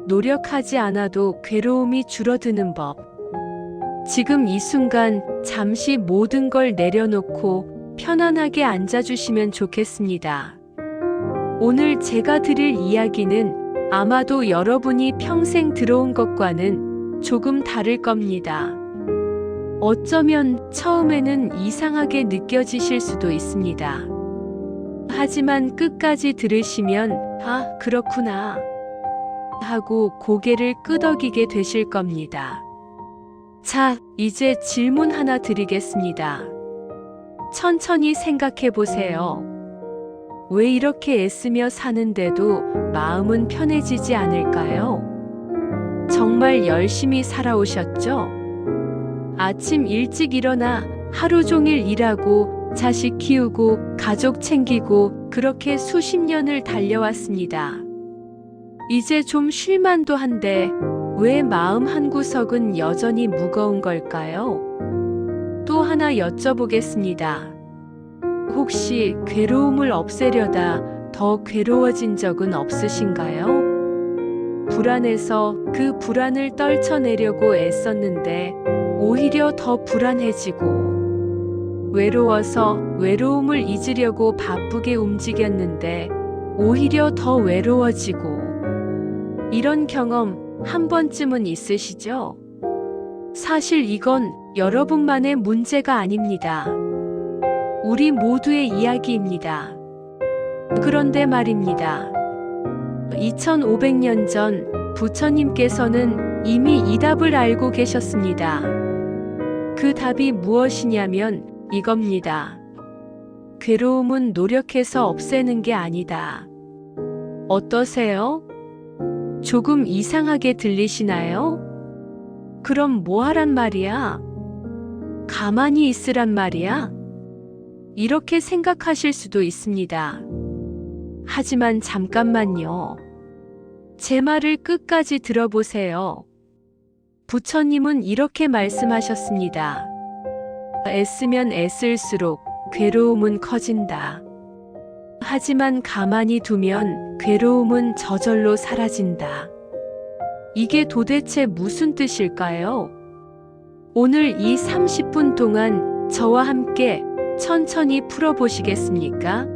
노력하지 않아도 괴로움이 줄어드는 법. 지금 이 순간 잠시 모든 걸 내려놓고 편안하게 앉아주시면 좋겠습니다. 오늘 제가 드릴 이야기는 아마도 여러분이 평생 들어온 것과는 조금 다를 겁니다. 어쩌면 처음에는 이상하게 느껴지실 수도 있습니다. 하지만 끝까지 들으시면, 아, 그렇구나 하고 고개를 끄덕이게 되실 겁니다. 자, 이제 질문 하나 드리겠습니다. 천천히 생각해 보세요. 왜 이렇게 애쓰며 사는데도 마음은 편해지지 않을까요? 정말 열심히 살아오셨죠? 아침 일찍 일어나 하루 종일 일하고 자식 키우고 가족 챙기고 그렇게 수십 년을 달려왔습니다. 이제 좀 쉴만도 한데 왜 마음 한구석은 여전히 무거운 걸까요? 또 하나 여쭤보겠습니다. 혹시 괴로움을 없애려다 더 괴로워진 적은 없으신가요? 불안해서 그 불안을 떨쳐내려고 애썼는데 오히려 더 불안해지고, 외로워서 외로움을 잊으려고 바쁘게 움직였는데 오히려 더 외로워지고, 이런 경험 한 번쯤은 있으시죠? 사실 이건 여러분만의 문제가 아닙니다. 우리 모두의 이야기입니다. 그런데 말입니다. 2500년 전 부처님께서는 이미 이 답을 알고 계셨습니다. 그 답이 무엇이냐면 이겁니다. 괴로움은 노력해서 없애는 게 아니다. 어떠세요? 조금 이상하게 들리시나요? 그럼 뭐 하란 말이야? 가만히 있으란 말이야? 이렇게 생각하실 수도 있습니다. 하지만 잠깐만요. 제 말을 끝까지 들어보세요. 부처님은 이렇게 말씀하셨습니다. 애쓰면 애쓸수록 괴로움은 커진다. 하지만 가만히 두면 괴로움은 저절로 사라진다. 이게 도대체 무슨 뜻일까요? 오늘 이 30분 동안 저와 함께 천천히 풀어보시겠습니까?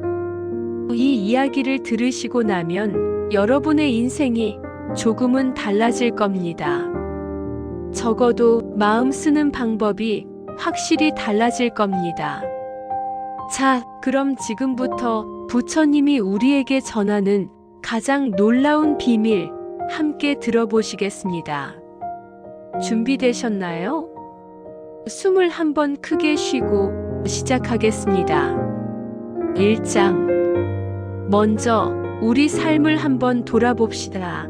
이 이야기를 들으시고 나면 여러분의 인생이 조금은 달라질 겁니다. 적어도 마음 쓰는 방법이 확실히 달라질 겁니다. 자, 그럼 지금부터 부처님이 우리에게 전하는 가장 놀라운 비밀 함께 들어보시겠습니다. 준비되셨나요? 숨을 한번 크게 쉬고 시작하겠습니다. 1장. 먼저 우리 삶을 한번 돌아봅시다.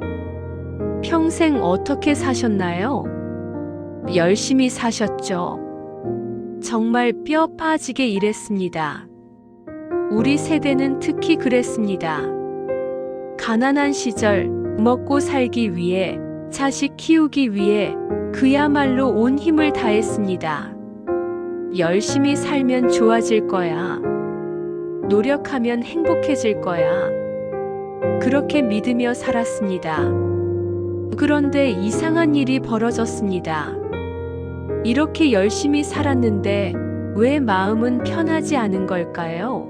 평생 어떻게 사셨나요? 열심히 사셨죠? 정말 뼈 빠지게 일했습니다. 우리 세대는 특히 그랬습니다. 가난한 시절 먹고 살기 위해, 자식 키우기 위해 그야말로 온 힘을 다했습니다. 열심히 살면 좋아질 거야. 노력하면 행복해질 거야. 그렇게 믿으며 살았습니다. 그런데 이상한 일이 벌어졌습니다. 이렇게 열심히 살았는데 왜 마음은 편하지 않은 걸까요?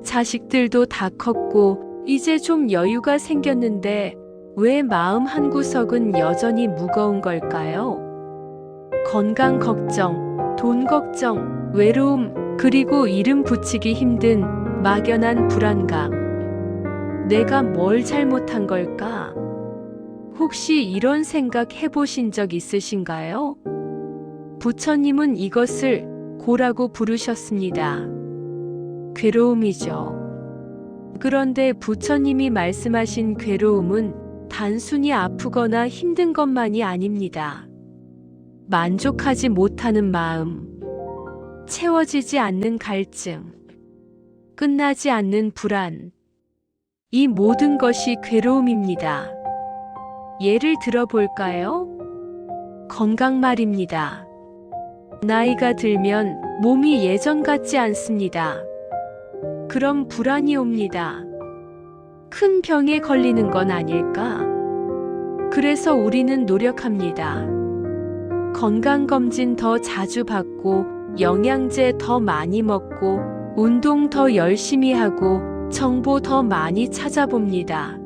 자식들도 다 컸고 이제 좀 여유가 생겼는데 왜 마음 한구석은 여전히 무거운 걸까요? 건강 걱정, 돈 걱정, 외로움, 그리고 이름 붙이기 힘든 막연한 불안감. 내가 뭘 잘못한 걸까? 혹시 이런 생각 해보신 적 있으신가요? 부처님은 이것을 고라고 부르셨습니다. 괴로움이죠. 그런데 부처님이 말씀하신 괴로움은 단순히 아프거나 힘든 것만이 아닙니다. 만족하지 못하는 마음, 채워지지 않는 갈증, 끝나지 않는 불안, 이 모든 것이 괴로움입니다. 예를 들어볼까요? 건강 말입니다. 나이가 들면 몸이 예전 같지 않습니다. 그럼 불안이 옵니다. 큰 병에 걸리는 건 아닐까? 그래서 우리는 노력합니다. 건강검진 더 자주 받고, 영양제 더 많이 먹고, 운동 더 열심히 하고, 정보 더 많이 찾아봅니다.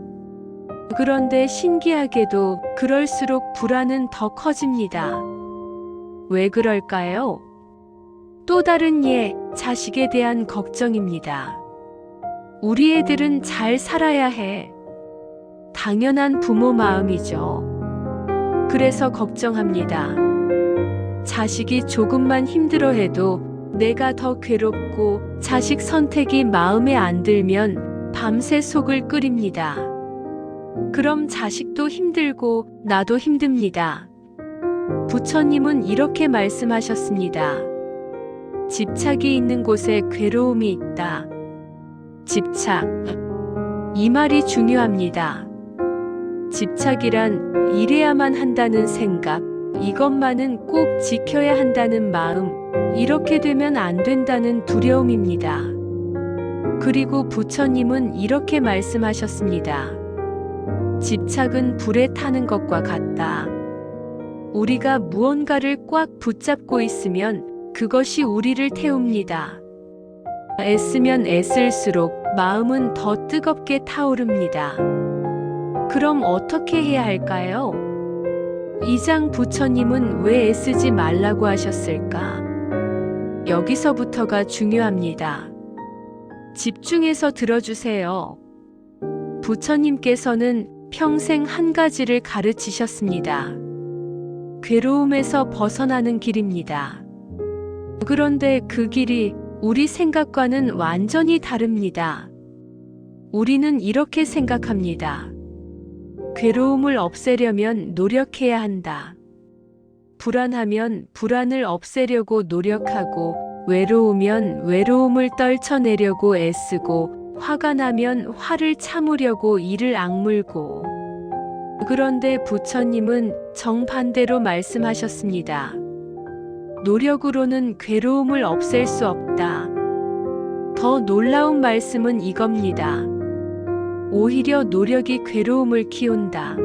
그런데 신기하게도 그럴수록 불안은 더 커집니다. 왜 그럴까요? 또 다른 자식에 대한 걱정입니다. 우리 애들은 잘 살아야 해. 당연한 부모 마음이죠. 그래서 걱정합니다. 자식이 조금만 힘들어해도 내가 더 괴롭고 자식 선택이 마음에 안 들면 밤새 속을 끓입니다. 그럼 자식도 힘들고 나도 힘듭니다. 부처님은 이렇게 말씀하셨습니다. 집착이 있는 곳에 괴로움이 있다. 집착. 이 말이 중요합니다. 집착이란 이래야만 한다는 생각, 이것만은 꼭 지켜야 한다는 마음, 이렇게 되면 안 된다는 두려움입니다. 그리고 부처님은 이렇게 말씀하셨습니다. 집착은 불에 타는 것과 같다. 우리가 무언가를 꽉 붙잡고 있으면 그것이 우리를 태웁니다. 애쓰면 애쓸수록 마음은 더 뜨겁게 타오릅니다. 그럼 어떻게 해야 할까요? 이장 부처님은 왜 애쓰지 말라고 하셨을까? 여기서부터가 중요합니다. 집중해서 들어주세요. 부처님께서는 평생 한 가지를 가르치셨습니다. 괴로움에서 벗어나는 길입니다. 그런데 그 길이 우리 생각과는 완전히 다릅니다. 우리는 이렇게 생각합니다. 괴로움을 없애려면 노력해야 한다. 불안하면 불안을 없애려고 노력하고, 외로우면 외로움을 떨쳐내려고 애쓰고, 화가 나면 화를 참으려고 이를 악물고. 그런데 부처님은 정반대로 말씀하셨습니다. 노력으로는 괴로움을 없앨 수 없다. 더 놀라운 말씀은 이겁니다. 오히려 노력이 괴로움을 키운다.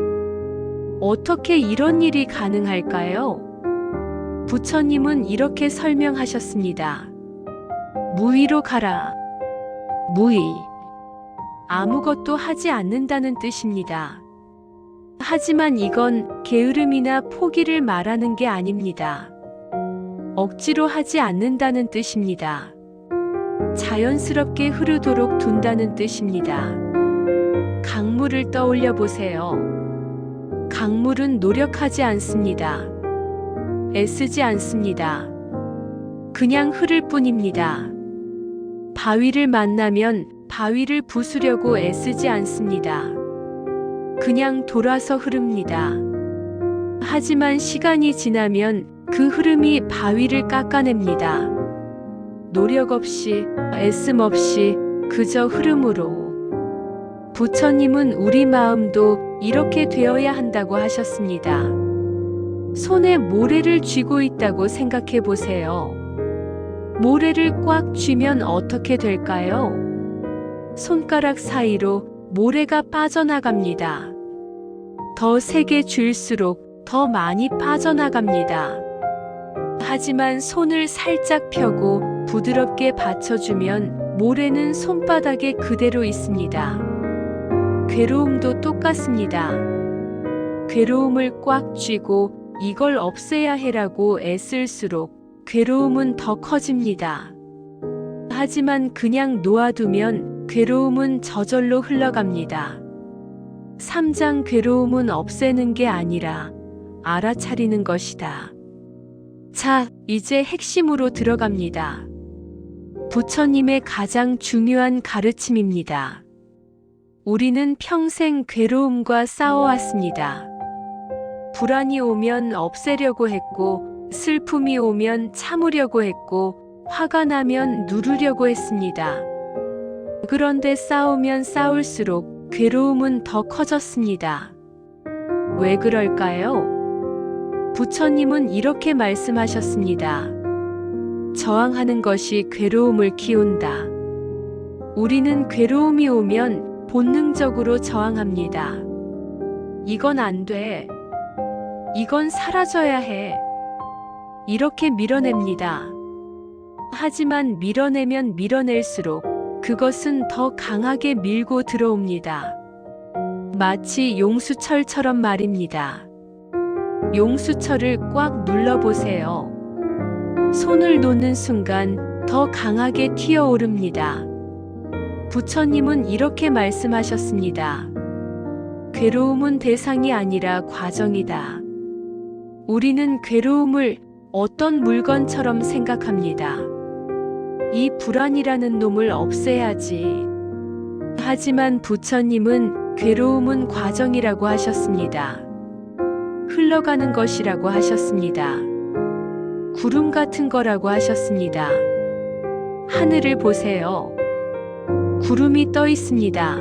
어떻게 이런 일이 가능할까요? 부처님은 이렇게 설명하셨습니다. 무위로 가라. 무위. 아무것도 하지 않는다는 뜻입니다. 하지만 이건 게으름이나 포기를 말하는 게 아닙니다. 억지로 하지 않는다는 뜻입니다. 자연스럽게 흐르도록 둔다는 뜻입니다. 강물을 떠올려 보세요. 강물은 노력하지 않습니다. 애쓰지 않습니다. 그냥 흐를 뿐입니다. 바위를 만나면 바위를 부수려고 애쓰지 않습니다. 그냥 돌아서 흐릅니다. 하지만 시간이 지나면 그 흐름이 바위를 깎아냅니다. 노력 없이, 애씀 없이 그저 흐름으로. 부처님은 우리 마음도 이렇게 되어야 한다고 하셨습니다. 손에 모래를 쥐고 있다고 생각해 보세요. 모래를 꽉 쥐면 어떻게 될까요? 손가락 사이로 모래가 빠져나갑니다. 더 세게 쥘수록 더 많이 빠져나갑니다. 하지만 손을 살짝 펴고 부드럽게 받쳐주면 모래는 손바닥에 그대로 있습니다. 괴로움도 똑같습니다. 괴로움을 꽉 쥐고 이걸 없애야 해라고 애쓸수록 괴로움은 더 커집니다. 하지만 그냥 놓아두면 괴로움은 저절로 흘러갑니다. 3장 괴로움은 없애는 게 아니라 알아차리는 것이다. 자, 이제 핵심으로 들어갑니다. 부처님의 가장 중요한 가르침입니다. 우리는 평생 괴로움과 싸워왔습니다. 불안이 오면 없애려고 했고, 슬픔이 오면 참으려고 했고, 화가 나면 누르려고 했습니다. 그런데 싸우면 싸울수록 괴로움은 더 커졌습니다. 왜 그럴까요? 부처님은 이렇게 말씀하셨습니다. 저항하는 것이 괴로움을 키운다. 우리는 괴로움이 오면 본능적으로 저항합니다. 이건 안 돼. 이건 사라져야 해. 이렇게 밀어냅니다. 하지만 밀어내면 밀어낼수록 그것은 더 강하게 밀고 들어옵니다. 마치 용수철처럼 말입니다. 용수철을 꽉 눌러보세요. 손을 놓는 순간 더 강하게 튀어오릅니다. 부처님은 이렇게 말씀하셨습니다. 괴로움은 대상이 아니라 과정이다. 우리는 괴로움을 어떤 물건처럼 생각합니다. 이 불안이라는 놈을 없애야지. 하지만 부처님은 괴로움은 과정이라고 하셨습니다. 흘러가는 것이라고 하셨습니다. 구름 같은 거라고 하셨습니다. 하늘을 보세요. 구름이 떠 있습니다.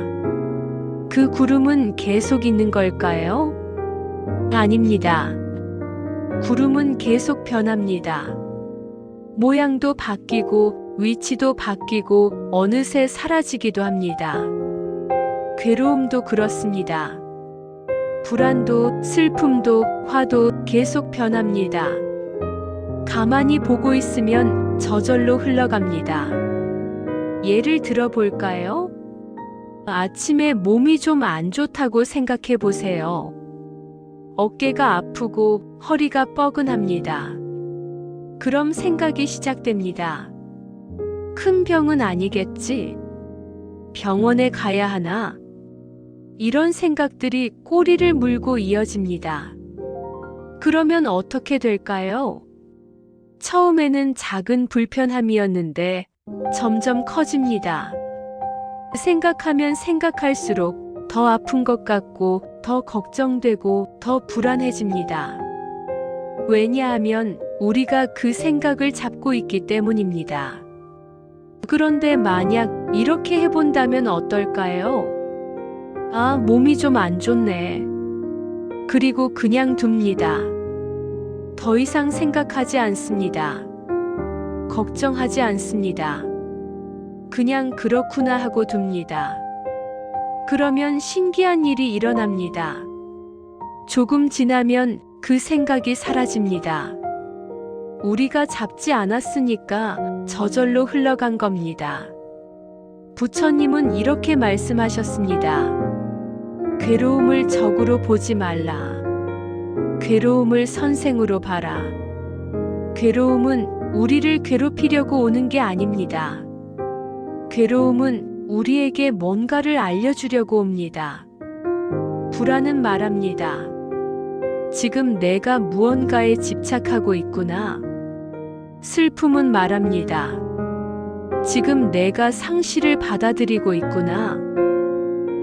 그 구름은 계속 있는 걸까요? 아닙니다. 구름은 계속 변합니다. 모양도 바뀌고 위치도 바뀌고 어느새 사라지기도 합니다. 괴로움도 그렇습니다. 불안도 슬픔도 화도 계속 변합니다. 가만히 보고 있으면 저절로 흘러갑니다. 예를 들어 볼까요? 아침에 몸이 좀 안 좋다고 생각해 보세요. 어깨가 아프고 허리가 뻐근합니다. 그럼 생각이 시작됩니다. 큰 병은 아니겠지? 병원에 가야 하나? 이런 생각들이 꼬리를 물고 이어집니다. 그러면 어떻게 될까요? 처음에는 작은 불편함이었는데 점점 커집니다. 생각하면 생각할수록 더 아픈 것 같고 더 걱정되고 더 불안해집니다. 왜냐하면 우리가 그 생각을 잡고 있기 때문입니다. 그런데 만약 이렇게 해본다면 어떨까요? 아, 몸이 좀 안 좋네. 그리고 그냥 둡니다. 더 이상 생각하지 않습니다. 걱정하지 않습니다. 그냥 그렇구나 하고 둡니다. 그러면 신기한 일이 일어납니다. 조금 지나면 그 생각이 사라집니다. 우리가 잡지 않았으니까 저절로 흘러간 겁니다. 부처님은 이렇게 말씀하셨습니다. 괴로움을 적으로 보지 말라. 괴로움을 선생으로 봐라. 괴로움은 우리를 괴롭히려고 오는 게 아닙니다. 괴로움은 우리에게 뭔가를 알려주려고 옵니다. 불안은 말합니다. 지금 내가 무언가에 집착하고 있구나. 슬픔은 말합니다. 지금 내가 상실을 받아들이고 있구나.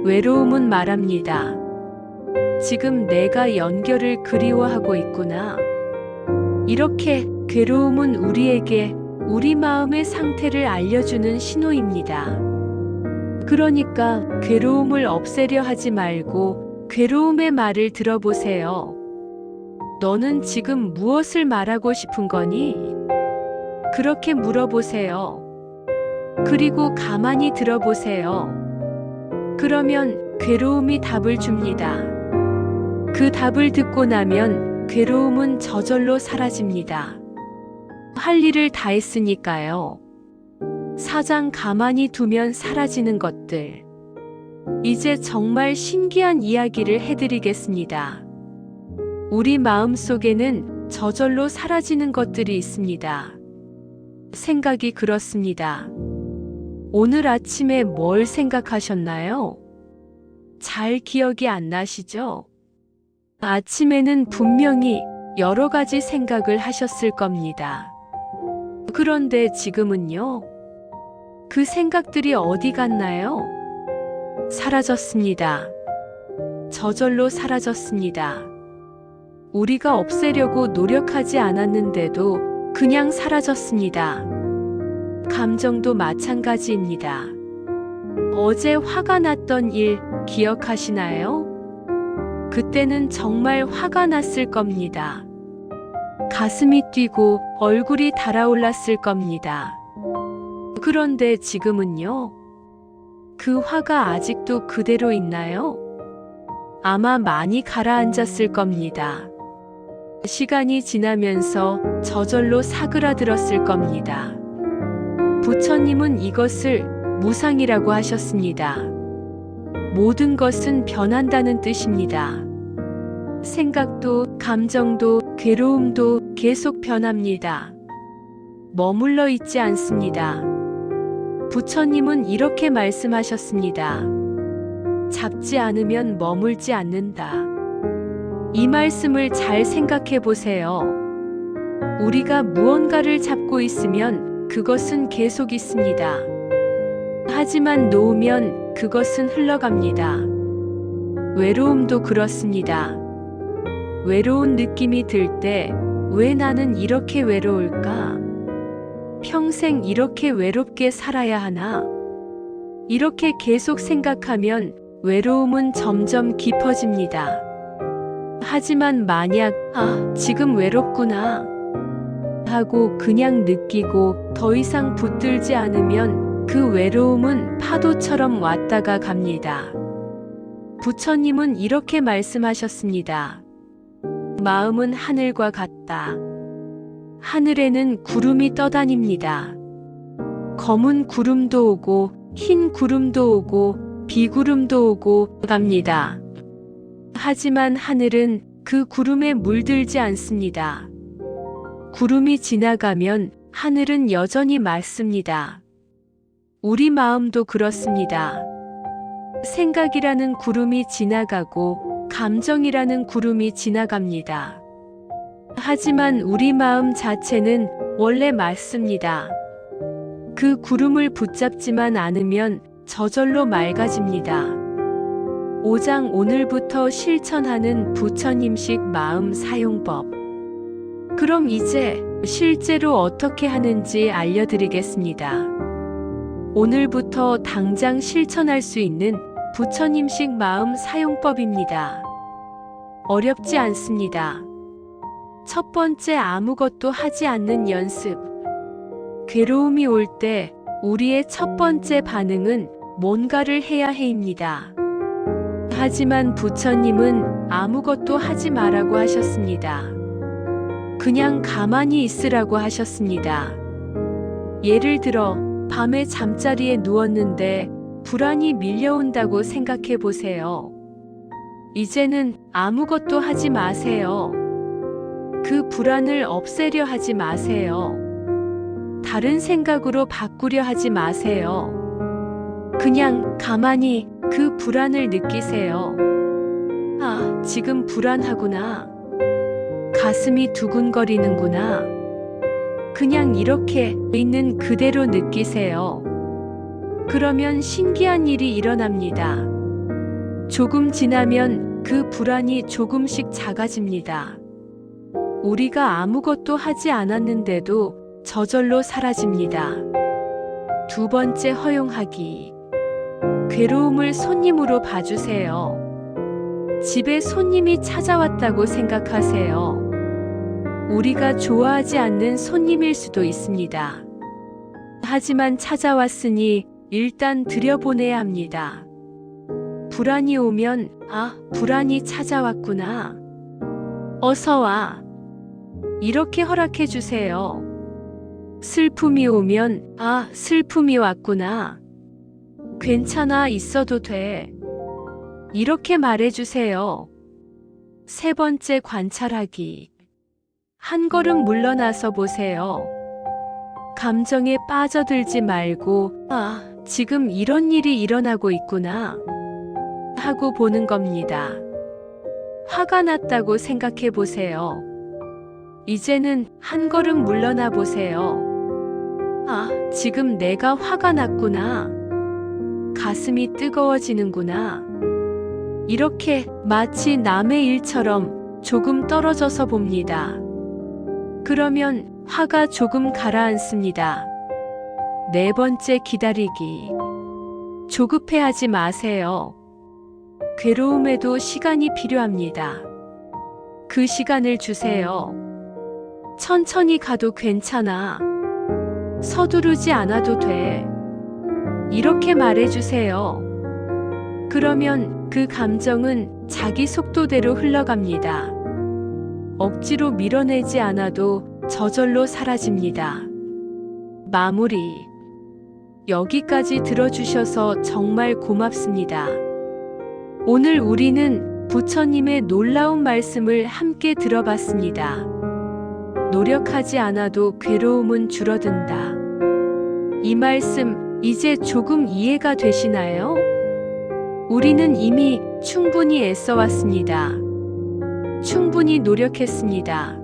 외로움은 말합니다. 지금 내가 연결을 그리워하고 있구나. 이렇게 괴로움은 우리에게 우리 마음의 상태를 알려주는 신호입니다. 그러니까 괴로움을 없애려 하지 말고 괴로움의 말을 들어보세요. 너는 지금 무엇을 말하고 싶은 거니? 그렇게 물어보세요. 그리고 가만히 들어보세요. 그러면 괴로움이 답을 줍니다. 그 답을 듣고 나면 괴로움은 저절로 사라집니다. 할 일을 다 했으니까요. 사장 가만히 두면 사라지는 것들. 이제 정말 신기한 이야기를 해드리겠습니다. 우리 마음 속에는 저절로 사라지는 것들이 있습니다. 생각이 그렇습니다. 오늘 아침에 뭘 생각하셨나요? 잘 기억이 안 나시죠? 아침에는 분명히 여러 가지 생각을 하셨을 겁니다. 그런데 지금은요? 그 생각들이 어디 갔나요? 사라졌습니다. 저절로 사라졌습니다. 우리가 없애려고 노력하지 않았는데도 그냥 사라졌습니다. 감정도 마찬가지입니다. 어제 화가 났던 일 기억하시나요? 그때는 정말 화가 났을 겁니다. 가슴이 뛰고 얼굴이 달아올랐을 겁니다. 그런데 지금은요? 그 화가 아직도 그대로 있나요? 아마 많이 가라앉았을 겁니다. 시간이 지나면서 저절로 사그라들었을 겁니다. 부처님은 이것을 무상이라고 하셨습니다. 모든 것은 변한다는 뜻입니다. 생각도, 감정도, 괴로움도 계속 변합니다. 머물러 있지 않습니다. 부처님은 이렇게 말씀하셨습니다. 잡지 않으면 머물지 않는다. 이 말씀을 잘 생각해 보세요. 우리가 무언가를 잡고 있으면 그것은 계속 있습니다. 하지만 놓으면 그것은 흘러갑니다. 외로움도 그렇습니다. 외로운 느낌이 들 때 왜 나는 이렇게 외로울까? 평생 이렇게 외롭게 살아야 하나? 이렇게 계속 생각하면 외로움은 점점 깊어집니다. 하지만 만약 지금 외롭구나 하고 그냥 느끼고 더 이상 붙들지 않으면 그 외로움은 파도처럼 왔다가 갑니다. 부처님은 이렇게 말씀하셨습니다. 마음은 하늘과 같다. 하늘에는 구름이 떠다닙니다. 검은 구름도 오고 흰 구름도 오고 비구름도 오고 갑니다. 하지만 하늘은 그 구름에 물들지 않습니다. 구름이 지나가면 하늘은 여전히 맑습니다. 우리 마음도 그렇습니다. 생각이라는 구름이 지나가고 감정이라는 구름이 지나갑니다. 하지만 우리 마음 자체는 원래 맑습니다. 그 구름을 붙잡지만 않으면 저절로 맑아집니다. 5장 오늘부터 실천하는 부처님식 마음 사용법. 그럼 이제 실제로 어떻게 하는지 알려드리겠습니다. 오늘부터 당장 실천할 수 있는 부처님식 마음 사용법입니다. 어렵지 않습니다. 첫 번째, 아무것도 하지 않는 연습. 괴로움이 올 때 우리의 첫 번째 반응은 뭔가를 해야 해입니다. 하지만 부처님은 아무것도 하지 말라고 하셨습니다. 그냥 가만히 있으라고 하셨습니다. 예를 들어 밤에 잠자리에 누웠는데 불안이 밀려온다고 생각해 보세요. 이제는 아무것도 하지 마세요. 그 불안을 없애려 하지 마세요. 다른 생각으로 바꾸려 하지 마세요. 그냥 가만히 그 불안을 느끼세요. 지금 불안하구나. 가슴이 두근거리는구나. 그냥 이렇게 있는 그대로 느끼세요. 그러면 신기한 일이 일어납니다. 조금 지나면 그 불안이 조금씩 작아집니다. 우리가 아무것도 하지 않았는데도 저절로 사라집니다. 두 번째, 허용하기. 괴로움을 손님으로 봐주세요. 집에 손님이 찾아왔다고 생각하세요. 우리가 좋아하지 않는 손님일 수도 있습니다. 하지만 찾아왔으니 일단 들여보내야 합니다. 불안이 오면 불안이 찾아왔구나. 어서 와. 이렇게 허락해 주세요. 슬픔이 오면 슬픔이 왔구나. 괜찮아, 있어도 돼. 이렇게 말해주세요. 세 번째, 관찰하기. 한 걸음 물러나서 보세요. 감정에 빠져들지 말고 지금 이런 일이 일어나고 있구나 하고 보는 겁니다. 화가 났다고 생각해 보세요. 이제는 한 걸음 물러나 보세요. 지금 내가 화가 났구나. 가슴이 뜨거워지는구나. 이렇게 마치 남의 일처럼 조금 떨어져서 봅니다. 그러면 화가 조금 가라앉습니다. 네 번째, 기다리기. 조급해하지 마세요. 괴로움에도 시간이 필요합니다. 그 시간을 주세요. 천천히 가도 괜찮아. 서두르지 않아도 돼. 이렇게 말해주세요. 그러면 그 감정은 자기 속도대로 흘러갑니다. 억지로 밀어내지 않아도 저절로 사라집니다. 마무리. 여기까지 들어주셔서 정말 고맙습니다. 오늘 우리는 부처님의 놀라운 말씀을 함께 들어봤습니다. 노력하지 않아도 괴로움은 줄어든다. 이 말씀 이제 조금 이해가 되시나요? 우리는 이미 충분히 애써왔습니다. 충분히 노력했습니다.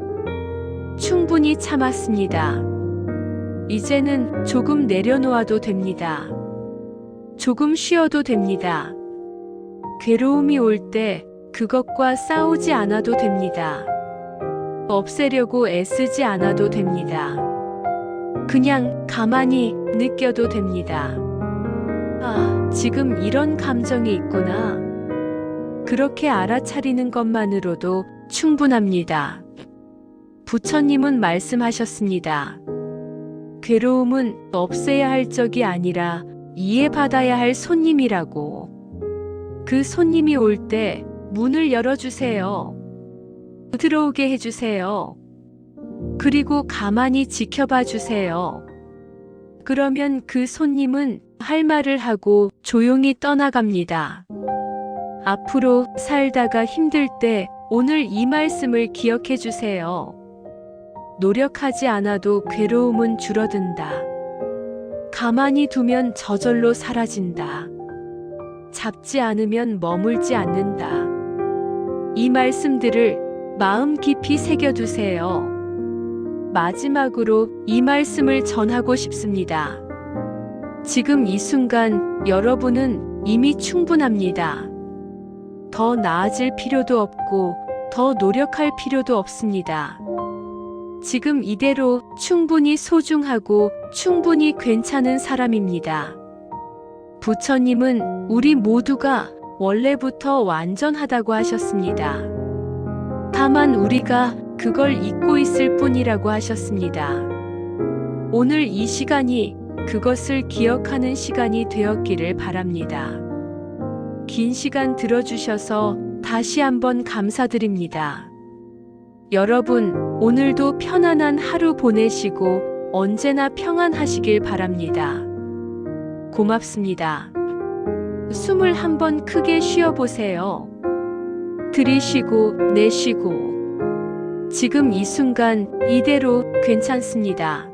충분히 참았습니다. 이제는 조금 내려놓아도 됩니다. 조금 쉬어도 됩니다. 괴로움이 올 때 그것과 싸우지 않아도 됩니다. 없애려고 애쓰지 않아도 됩니다. 그냥 가만히 느껴도 됩니다. 아, 지금 이런 감정이 있구나. 그렇게 알아차리는 것만으로도 충분합니다. 부처님은 말씀하셨습니다. 괴로움은 없애야 할 적이 아니라 이해받아야 할 손님이라고. 그 손님이 올 때 문을 열어주세요. 들어오게 해주세요. 그리고 가만히 지켜봐 주세요. 그러면 그 손님은 할 말을 하고 조용히 떠나갑니다. 앞으로 살다가 힘들 때 오늘 이 말씀을 기억해 주세요. 노력하지 않아도 괴로움은 줄어든다. 가만히 두면 저절로 사라진다. 잡지 않으면 머물지 않는다. 이 말씀들을 마음 깊이 새겨두세요. 마지막으로 이 말씀을 전하고 싶습니다. 지금 이 순간 여러분은 이미 충분합니다. 더 나아질 필요도 없고 더 노력할 필요도 없습니다. 지금 이대로 충분히 소중하고 충분히 괜찮은 사람입니다. 부처님은 우리 모두가 원래부터 완전하다고 하셨습니다. 다만 우리가 그걸 잊고 있을 뿐이라고 하셨습니다. 오늘 이 시간이 그것을 기억하는 시간이 되었기를 바랍니다. 긴 시간 들어주셔서 다시 한번 감사드립니다. 여러분, 오늘도 편안한 하루 보내시고 언제나 평안하시길 바랍니다. 고맙습니다. 숨을 한번 크게 쉬어보세요. 들이쉬고 내쉬고. 지금 이 순간 이대로 괜찮습니다.